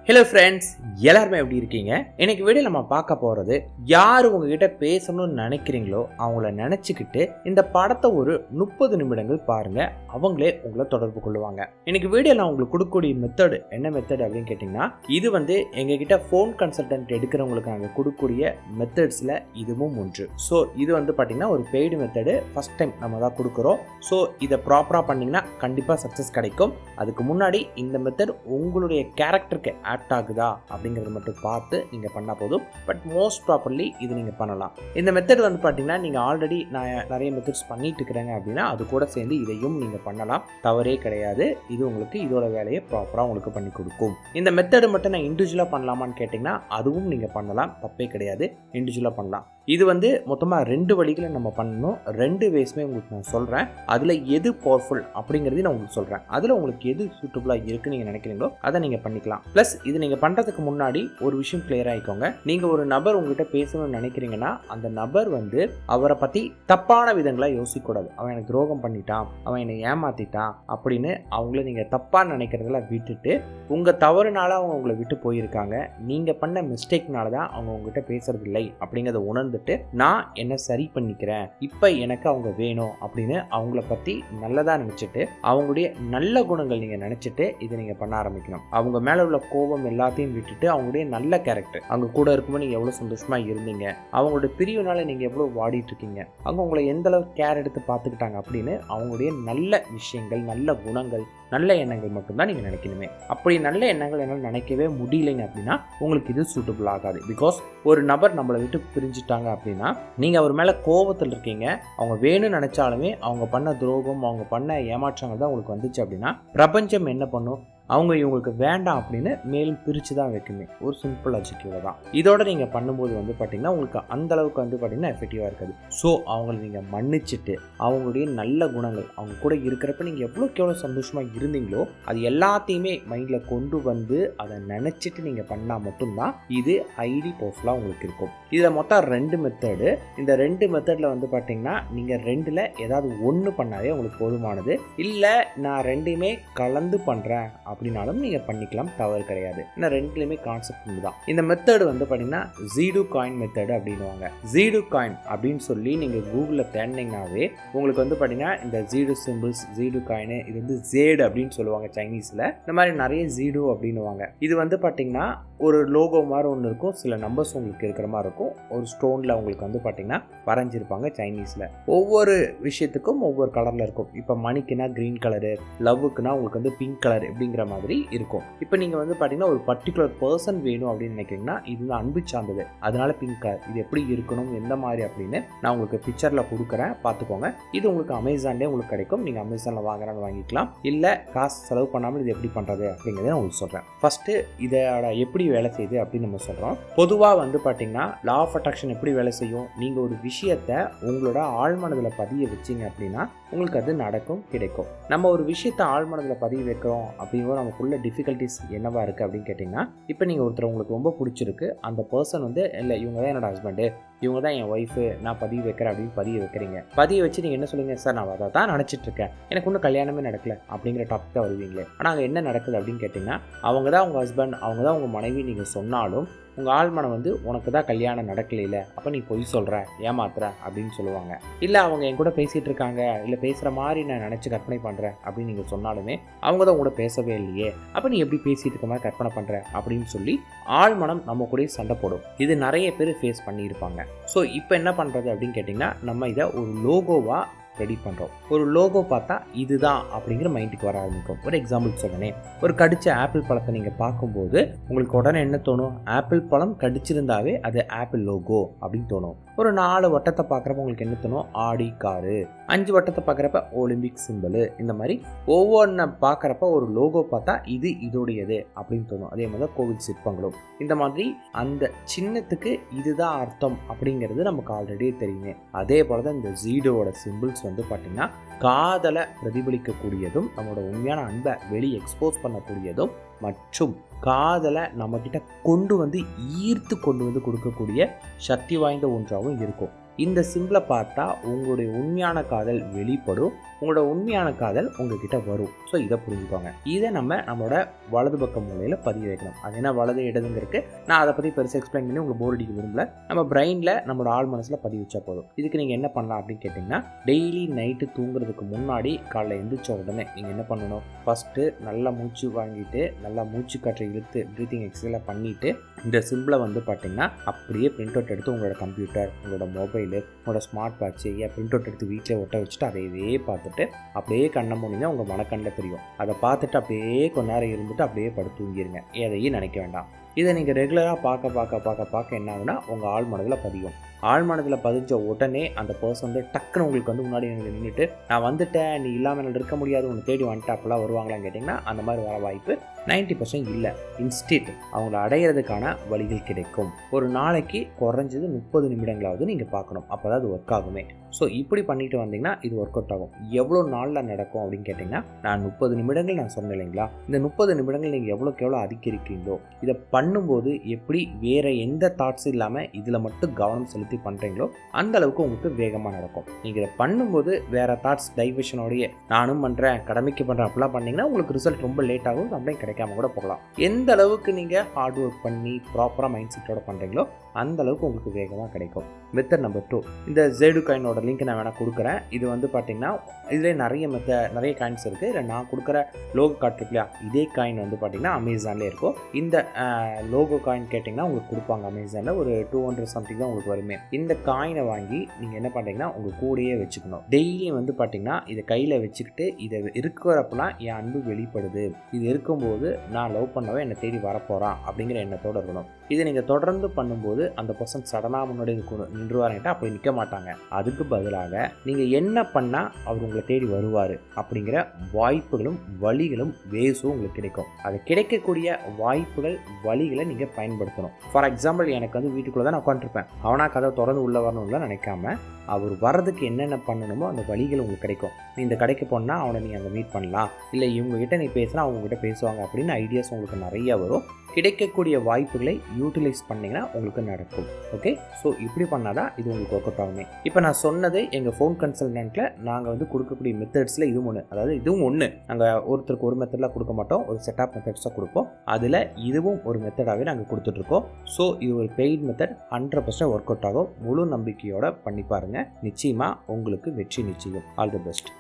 Hello friends, எல்லாருமே எப்படி இருக்கீங்க? இன்னைக்கு வீடியோ நம்ம பார்க்க போகிறது, யார் உங்ககிட்ட பேசணும்னு நினைக்கிறீங்களோ அவங்கள நினச்சிக்கிட்டு இந்த படத்தை ஒரு 30 நிமிடங்கள் பாருங்கள். அவங்களே உங்களை தொடர்பு கொள்ளுவாங்க. இன்னைக்கு வீடியோ நான் உங்களுக்கு கொடுக்கக்கூடிய மெத்தடு என்ன மெத்தட் அப்படின்னு கேட்டிங்கன்னா, இது எங்ககிட்ட ஃபோன் கன்சல்டன்ட் எடுக்கிறவங்களுக்கு நாங்கள் கொடுக்கக்கூடிய மெத்தட்ஸில் இதுவும் ஒன்று. ஸோ இது பார்த்தீங்கன்னா ஒரு பெய்டு மெத்தடு. ஃபஸ்ட் டைம் நம்ம தான் கொடுக்குறோம். ஸோ இதை ப்ராப்பராக பண்ணிங்கன்னா கண்டிப்பாக சக்ஸஸ் கிடைக்கும். அதுக்கு முன்னாடி இந்த மெத்தட் உங்களுடைய கேரக்டருக்கு ஆக்ட் ஆகுதா அப்படிங்கிறத மட்டும் பார்த்து நீங்கள் பண்ணால் போதும். பட் மோஸ்ட் ப்ராப்பர்லி இது நீங்கள் பண்ணலாம். இந்த மெத்தட் பார்த்தீங்கன்னா நீங்கள் ஆல்ரெடி நான் நிறைய மெத்தட்ஸ் பண்ணிட்டு இருக்கிறேங்க அப்படின்னா அது கூட சேர்ந்து இதையும் நீங்கள் பண்ணலாம். தவறே கிடையாது. இது உங்களுக்கு இதோட வேலையை ப்ராப்பராக உங்களுக்கு பண்ணி கொடுக்கும். இந்த மெத்தடு மட்டும் நான் இண்டிவிஜுவலாக பண்ணலாமான்னு கேட்டிங்கன்னா அதுவும் நீங்கள் பண்ணலாம். தப்பே கிடையாது. இண்டிவிஜுவலாக பண்ணலாம். இது மொத்தமாக 2 வழிகளை நம்ம பண்ணணும். 2 வேஸ்மே உங்களுக்கு நான் சொல்கிறேன். அதில் எது பவர்ஃபுல் அப்படிங்கிறதையும் நான் உங்களுக்கு சொல்கிறேன். அதில் உங்களுக்கு எது சூட்டபுளாக இருக்குன்னு நீங்கள் நினைக்கிறீங்களோ அதை நீங்கள் பண்ணிக்கலாம். ப்ளஸ் இது நீங்கள் பண்ணுறதுக்கு முன்னாடி ஒரு விஷயம் கிளியர் ஆகிக்கோங்க. நீங்கள் ஒரு நபர் உங்ககிட்ட பேசணும்னு நினைக்கிறீங்கன்னா அந்த நபர் அவரை பற்றி தப்பான விதங்களாக யோசிக்கக்கூடாது. அவன் எனக்கு துரோகம் பண்ணிட்டான், அவன் என்னை ஏமாற்றிட்டான் அப்படின்னு அவங்கள நீங்கள் தப்பாக நினைக்கிறதெல்லாம் விட்டுட்டு, உங்கள் தவறுனால அவங்க உங்களை விட்டு போயிருக்காங்க, நீங்கள் பண்ண மிஸ்டேக்னால தான் அவங்க உங்ககிட்ட பேசுறது இல்லை அப்படிங்கிறத உணர்ந்துட்டு நான் என்ன சரி பண்ணிக்கிறேன், இப்போ எனக்கு அவங்க வேணும் அப்படின்னு அவங்கள பற்றி நல்லதாக நினச்சிட்டு அவங்களுடைய நல்ல குணங்கள் நீங்கள் நினச்சிட்டு இதை நீங்கள் பண்ண ஆரம்பிக்கணும். அவங்க மேலே உள்ள கோபம் எல்லாத்தையும் விட்டுட்டு அவங்களுடைய நல்ல கேரக்டர், அவங்க கூட இருக்கும்போது நீங்கள் எவ்வளோ சந்தோஷமாக இருந்தீங்க, அவங்களுடைய பிரிவுனால நீங்கள் எவ்வளோ வாடிட்டு இருக்கீங்க, அவங்க உங்களை எந்த அளவுக்கு கேர் எடுத்து பார்த்துக்கிட்டாங்க அப்படின்னு அவங்களுடைய நல்ல விஷயங்கள், நல்ல குணங்கள், நல்ல எண்ணங்கள் மட்டும்தான் நீங்கள் நினைக்கணுமே. அப்படி நல்ல எண்ணங்கள் என்னால் நினைக்கவே முடியலைங்க அப்படின்னா உங்களுக்கு இது சூட்டபுள் ஆகாது. பிகாஸ் ஒரு நபர் நம்மளை விட்டு பிரிஞ்சுட்டாங்க அப்படின்னா நீங்கள் அவர் மேலே கோபத்தில் இருக்கீங்க. அவங்க வேணும்னு நினச்சாலுமே அவங்க பண்ண துரோகம், அவங்க பண்ண ஏமாற்றங்கள் தான் உங்களுக்கு வந்துச்சு அப்படின்னா பிரபஞ்சம் என்ன பண்ணும்? அவங்க இவங்களுக்கு வேண்டாம் அப்படின்னு மேலும் பிரித்து தான் வைக்குமே. ஒரு சிம்பிள் லாஜிக் தான். இதோட நீங்கள் பண்ணும்போது பார்த்தீங்கன்னா உங்களுக்கு அந்த அளவுக்கு பார்த்தீங்கன்னா எஃபெக்டிவாக இருக்காது. ஸோ அவங்கள நீங்கள் மன்னிச்சுட்டு அவங்களுடைய நல்ல குணங்கள், அவங்க கூட இருக்கிறப்ப நீங்கள் எவ்வளோ சந்தோஷமாக இருந்தீங்களோ அது எல்லாத்தையுமே மைண்டில் கொண்டு அதை நினச்சிட்டு நீங்கள் பண்ணால் மட்டும்தான் இது ஐடி பவர்ஃபுல்லாக உங்களுக்கு இருக்கும். இதில் மொத்தம் 2 மெத்தடு. இந்த 2 மெத்தடில் பார்த்தீங்கன்னா நீங்கள் 2ல் ஏதாவது ஒன்று பண்ணாவே உங்களுக்கு போதுமானது. இல்லை நான் 2மே கலந்து பண்ணுறேன் அப்படின்னாலும் நீங்கள் பண்ணிக்கலாம், தவறு கிடையாது. ஏன்னா 2லையுமே கான்செப்ட் தான். இந்த மெத்தடு பார்த்தீங்கன்னா ஜீடு காயின் மெத்தடு அப்படின்னுவாங்க. ஜீடு காயின் அப்படின்னு சொல்லி நீங்கள் கூகுளில் தேடினீங்கன்னாவே உங்களுக்கு பார்த்தீங்கன்னா இந்த ஜீடு சிம்பிள்ஸ், ஜீடு காயின், இது ஜேடு அப்படின்னு சொல்லுவாங்க சைனீஸில். இந்த மாதிரி நிறைய ஜீடு அப்படின்னுவாங்க. இது பார்த்தீங்கன்னா ஒரு லோகோ மாதிரி ஒன்று இருக்கும். சில நம்பர்ஸ் உங்களுக்கு இருக்கிற மாதிரி இருக்கும். ஒரு ஸ்டோனில் உங்களுக்கு பார்த்தீங்கன்னா வரைஞ்சிருப்பாங்க சைனீஸில். ஒவ்வொரு விஷயத்துக்கும் ஒவ்வொரு கலரில் இருக்கும். இப்போ மணிக்குன்னா க்ரீன் கலரு, லவ்வுக்குன்னா உங்களுக்கு பிங்க் கலர் அப்படிங்கிற மாதிரி இருக்கும். இப்போ நீங்கள் பார்த்தீங்கன்னா ஒரு பர்டிகுலர் பர்சன் வேணும் அப்படின்னு நினைக்கிறீங்கன்னா இது அன்பு சார்ந்தது, அதனால பிங்க் கலர். இது எப்படி இருக்கணும், எந்த மாதிரி அப்படின்னு நான் உங்களுக்கு பிக்சரில் கொடுக்குறேன், பார்த்துக்கோங்க. இது உங்களுக்கு அமேசான்லேயே உங்களுக்கு கிடைக்கும். நீங்கள் அமேசானில் வாங்குறான்னு வாங்கிக்கலாம். இல்லை காசு செலவு பண்ணாமல் இது எப்படி பண்ணுறது அப்படிங்கிறத நான் உங்களுக்கு சொல்கிறேன். ஃபஸ்ட்டு இதோட எப்படி வேலை செய்யுது அப்படின்னு நம்ம சொல்கிறோம். பொதுவாக பார்த்தீங்கன்னா லா ஆஃப் அட்ராக்ஷன் எப்படி வேலை செய்யும்? நீங்கள் ஒரு விஷயத்தை உங்களோட ஆழ்மனதில் பதிய வச்சிங்க அப்படின்னா உங்களுக்கு அது நடக்கும், கிடைக்கும். நம்ம ஒரு விஷயத்தை ஆழ்மனதில் பதிய வைக்கிறோம் அப்படிங்கிற நமக்குள்ள டிஃபிகல்ட்டிஸ் என்னவா இருக்குது அப்படின்னு கேட்டிங்கன்னா, இப்போ நீங்கள் ஒருத்தர் உங்களுக்கு ரொம்ப பிடிச்சிருக்கு, அந்த பர்சன் இல்லை இவங்க தான் என்னோட ஹஸ்பண்டு, இவங்க தான் என் ஒய்ஃபு, நான் பதிய வைக்கிறேன் அப்படின்னு பதிய வைக்கிறீங்க. பதிய வச்சு நீங்கள் என்ன சொல்லுங்கள்? சார் நான் அதை தான் நினச்சிட்டு இருக்கேன், எனக்கு இன்னும் கல்யாணமே நடக்கலை அப்படிங்கிற டாபிக் தான் வருவீங்களே. ஆனால் அங்கே என்ன நடக்குது அப்படின்னு கேட்டிங்கன்னா, அவங்க தான் உங்கள் ஹஸ்பண்ட், அவங்க தான் உங்கள் மனைவி நீங்கள் சொன்னாலும் உங்கள் ஆழ்மனம் உனக்கு தான் கல்யாணம் நடக்கலையில, அப்போ நீ பொய் சொல்கிற, ஏமாத்துற அப்படின்னு சொல்லுவாங்க. இல்லை அவங்க என் கூட பேசிகிட்டு இருக்காங்க, இல்லை பேசுகிற மாதிரி நான் நினச்சி கற்பனை பண்ணுறேன் அப்படின்னு நீங்கள் சொன்னாலுமே அவங்க தான் உங்களோட பேசவே இல்லையே, அப்போ நீ எப்படி பேசிகிட்டு இருக்க மாதிரி கற்பனை பண்ணுற அப்படின்னு சொல்லி ஆழ்மனம் நம்ம கூட சண்டை போடும். இது நிறைய பேர் ஃபேஸ் பண்ணியிருப்பாங்க. ஸோ இப்போ என்ன பண்ணுறது அப்படின்னு கேட்டிங்கன்னா, நம்ம இதை ஒரு லோகோவாக ரெடி பண்ணுறோம். ஒரு லோகோ பார்த்தா இதுதான் அப்படிங்கிற மைண்டுக்கு வர ஆரம்பிக்கும். ஒரு எக்ஸாம்பிள் சொன்னேனே, ஒரு கடிச்ச ஆப்பிள் பழத்தை நீங்கள் பார்க்கும்போது உங்களுக்கு உடனே என்ன தோணும்? ஆப்பிள் பழம் கடிச்சிருந்தாவே அது ஆப்பிள் லோகோ அப்படின்னு தோணும். ஒரு 4 வட்டத்தை பார்க்குறப்ப உங்களுக்கு என்ன தோணும்? Audi car. 5 வட்டத்தை பார்க்குறப்ப ஒலிம்பிக் சிம்பிள். இந்த மாதிரி ஒவ்வொன்றை பார்க்குறப்ப ஒரு லோகோ பார்த்தா இது இதோடையது அப்படின்னு தோணும். அதே மாதிரி தான் கோவில் சிற்பங்களும். இந்த மாதிரி அந்த சின்னத்துக்கு இதுதான் அர்த்தம் அப்படிங்கிறது நமக்கு ஆல்ரெடி தெரியுமே. அதே போல தான் இந்த ஜீடோவோட சிம்பிள்ஸ் பார்த்தீங்கன்னா காதலை பிரதிபலிக்கக்கூடியதும், நம்மளோட உண்மையான அன்பை வெளியே எக்ஸ்போஸ் பண்ணக்கூடியதும், மற்றும் காதலை நம்மக்கிட்ட ஈர்த்து கொண்டு கொடுக்கக்கூடிய சக்தி வாய்ந்த ஒன்றாகவும் இருக்கும். இந்த சிம்பிளை பார்த்தா உங்களுடைய உண்மையான காதல் வெளிப்படும், உங்களோட உண்மையான காதல் உங்ககிட்ட வரும். ஸோ இதை புரிஞ்சுக்கோங்க. இதை நம்மளோட வலது பக்க மூலையில் பதிவு வைக்கணும். அது என்ன வலது இடதுங்கிறதுக்கு நான் அதை பற்றி பெருசாக எக்ஸ்பிளைன் பண்ணி உங்களுக்கு போர் அடிக்க விரும்பல. நம்ம பிரெயினில் நம்மளோட ஆள் மனசில் பதிவு வச்சா போதும். இதுக்கு நீங்கள் என்ன பண்ணலாம் அப்படின்னு கேட்டிங்கன்னா, டெய்லி நைட்டு தூங்குறதுக்கு முன்னாடி காலைல எழுந்திரிச்ச உடனே நீங்கள் என்ன பண்ணணும், ஃபஸ்ட்டு நல்லா மூச்சு வாங்கிட்டு நல்லா மூச்சு காற்றை இழுத்து ப்ரீத்திங் எக்ஸசைஸில் பண்ணிவிட்டு இந்த சிம்பிளை பார்த்தீங்கன்னா அப்படியே பிரிண்ட் அவுட் எடுத்து உங்களோட கம்ப்யூட்டர், உங்களோட மொபைலு, உங்களோட ஸ்மார்ட் வாட்ச்சு பிரிண்ட் அவுட் எடுத்து வீட்டில் ஒட்ட வச்சுட்டு அதையவே பார்த்துட்டு அப்படியே கண்ணை மூடிங்க. உங்கள் மனக்கண்ணில் தெரியும். அதை பார்த்துட்டு அப்படியே கொஞ்ச நேரம் இருந்துட்டு அப்படியே படுத்து தூங்கிடுங்க. எதையும் நினைக்க வேண்டாம். இதை நீங்கள் ரெகுலராக பார்க்க என்ன ஆகுனா உங்கள் ஆழ் மனதில் பதியும். ஆழ் மனதில் பதிஞ்ச உடனே அந்த பர்சன் டக்குன்னு உங்களுக்கு முன்னாடி நின்றுட்டு நான் வந்துட்டேன், நீ இல்லாமல் என்னால் இருக்க முடியாது, உன்னை தேடி வந்துட்டு அப்போல்லாம் வருவாங்களான்னு கேட்டிங்கன்னா அந்த மாதிரி வர வாய்ப்பு 90% இல்லை. இன்ஸ்டன்ட் அவங்கள அடையிறதுக்கான வழிகள் கிடைக்கும். ஒரு நாளைக்கு குறைஞ்சது 30 நிமிடங்களாவது நீங்கள் பார்க்கணும். அப்போ தான் அது ஒர்க் ஆகுமே. ஸோ இப்படி பண்ணிட்டு வந்தீங்கன்னா இது ஒர்க் அவுட் ஆகும். எவ்வளோ நாளில் நடக்கும் அப்படின்னு கேட்டிங்கன்னா, நான் 30 நிமிடங்கள் நான் சொன்னேன் இல்லைங்களா, இந்த 30 நிமிடங்கள் நீங்கள் எவ்வளோக்கு எவ்வளோ அதிகரிக்கிறீங்களோ, இதை பண்ணும்போது எப்படி வேறு எந்த தாட்ஸும் இல்லாமல் இதில் மட்டும் கவனம் செலுத்தி பண்ணுறீங்களோ அந்த அளவுக்கு உங்களுக்கு வேகமாக நடக்கும். நீங்கள் இதை பண்ணும்போது வேறு தாட்ஸ் டைவர்ஷனோடையே நானும் பண்ணுறேன், கடமைக்கு பண்ணுறேன் அப்படிலாம் பண்ணிங்கன்னா உங்களுக்கு ரிசல்ட் ரொம்ப லேட் ஆகும், அப்படியே கிடைக்காம கூட போகலாம். எந்த அளவுக்கு நீங்கள் ஹார்ட் ஒர்க் பண்ணி ப்ராப்பராக மைண்ட் செட்டோட பண்ணுறீங்களோ அந்த அளவுக்கு உங்களுக்கு வேகமாக கிடைக்கும். மெத்தட் நம்பர் 2, இந்த ஜெடு காயினோட லிங்க் நான் வேணால் கொடுக்குறேன். இது பார்த்தீங்கன்னா இதில் நிறைய காயின்ஸ் இருக்குது. இல்லை நான் கொடுக்குற லோகோ கார்டு இல்லையா, இதே காயின் பார்த்தீங்கன்னா அமேசான்லேயே இருக்கும். இந்த லோகோ காயின் கேட்டிங்கன்னா உங்களுக்கு கொடுப்பாங்க அமேசானில். ஒரு 200 சம்திங் தான் உங்களுக்கு வருமே. இந்த காயினை வாங்கி நீங்கள் என்ன பண்ணுறீங்கன்னா உங்கள் கூடையே வச்சுக்கணும். டெய்லியும் பார்த்தீங்கன்னா இதை கையில் வச்சுக்கிட்டு இதை இருக்கிறப்பெல்லாம் என் அன்பு வெளிப்படுது, இது இருக்கும்போது நான் லவ் பண்ணவே என்னை தேடி வரப்போகிறான் அப்படிங்கிற எண்ணத்தோடு இருக்கணும். இதை நீங்கள் தொடர்ந்து பண்ணும்போது அந்த பர்சன் சடனாக முன்னாடி நின்றுவாருன்ட்டு அப்படி நிற்க மாட்டாங்க. அதுக்கு பதிலாக நீங்கள் என்ன பண்ணால் அவர் உங்களை தேடி வருவார் அப்படிங்கிற வாய்ப்புகளும் வழிகளும் வேஸும் உங்களுக்கு கிடைக்கும். அது கிடைக்கக்கூடிய வாய்ப்புகள் வழிகளை நீங்கள் பயன்படுத்தணும். ஃபார் எக்ஸாம்பிள் எனக்கு வீட்டுக்குள்ளே தான் நான் உட்காந்துருப்பேன், அவனா கதை தொடர்ந்து உள்ளே வரணும்லாம் நினைக்காம அவர் வர்றதுக்கு என்னென்ன பண்ணணுமோ அந்த வழிகள் உங்களுக்கு கிடைக்கும். நீ இந்த கடைக்கு போனால் அவனை நீ அங்கே மீட் பண்ணலாம், இல்லை இவங்ககிட்ட நீ பேசினா அவங்ககிட்ட பேசுவாங்க அப்படின்னு ஐடியாஸ் உங்களுக்கு நிறைய வரும். கிடைக்கக்கூடிய வாய்ப்புகளை யூட்டிலைஸ் பண்ணிங்கன்னா உங்களுக்கு நடக்கும். ஓகே, ஸோ இப்படி பண்ணால் தான் இது உங்களுக்கு ஒர்க் அவுட் ஆகுமே. இப்போ நான் சொன்னது எங்கள் ஃபோன் கன்சல்டன்ட்டில் நாங்கள் கொடுக்கக்கூடிய மெத்தட்ஸில் இதுவும் ஒன்று. அதாவது இதுவும் ஒன்று, நாங்கள் ஒருத்தருக்கு ஒரு மெத்தடில் கொடுக்க மாட்டோம், ஒரு செட் ஆஃப் மெத்தட்ஸாக கொடுப்போம். அதில் இதுவும் ஒரு மெத்தடாகவே நாங்கள் கொடுத்துட்ருக்கோம். ஸோ இது ஒரு பெய்ட் மெத்தட், 100% ஒர்க் அவுட் ஆகும். முழு நம்பிக்கையோடு பண்ணி பாருங்கள். நிச்சயமாக உங்களுக்கு வெற்றி நிச்சயம். All the best.